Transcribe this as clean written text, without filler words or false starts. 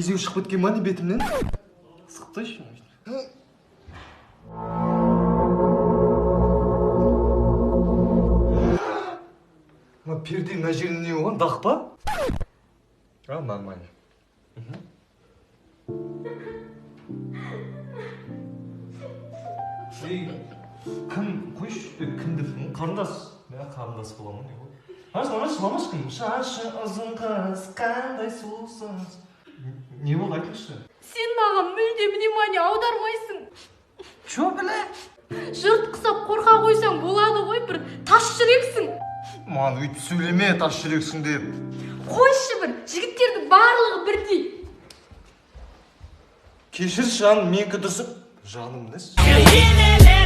Есең шығып кеткен ма не бетімнен? Сықтайшы. Перденің мына жеріне не болған? Дақ па? Нормально. Кім? Қойшы, кім дедің? Қарындас. Мен қарындас боламын не ғой? Жыламашқын. Шашы ұзын қыз, қандай сұлусыз. Не болды айтыңызшы? Сен маған мүлде внимание аудармайсың. Чо біле? Жұрт қысап қорқа қойсаң болады ғой, бір тас жүрексің. Маған өйтіп сөйлеме, тас жүрексің деп. Қойшы бір, жігіттердің барлығы бірдей. Кешір жаным, мен кідірсіп. Жаным несі?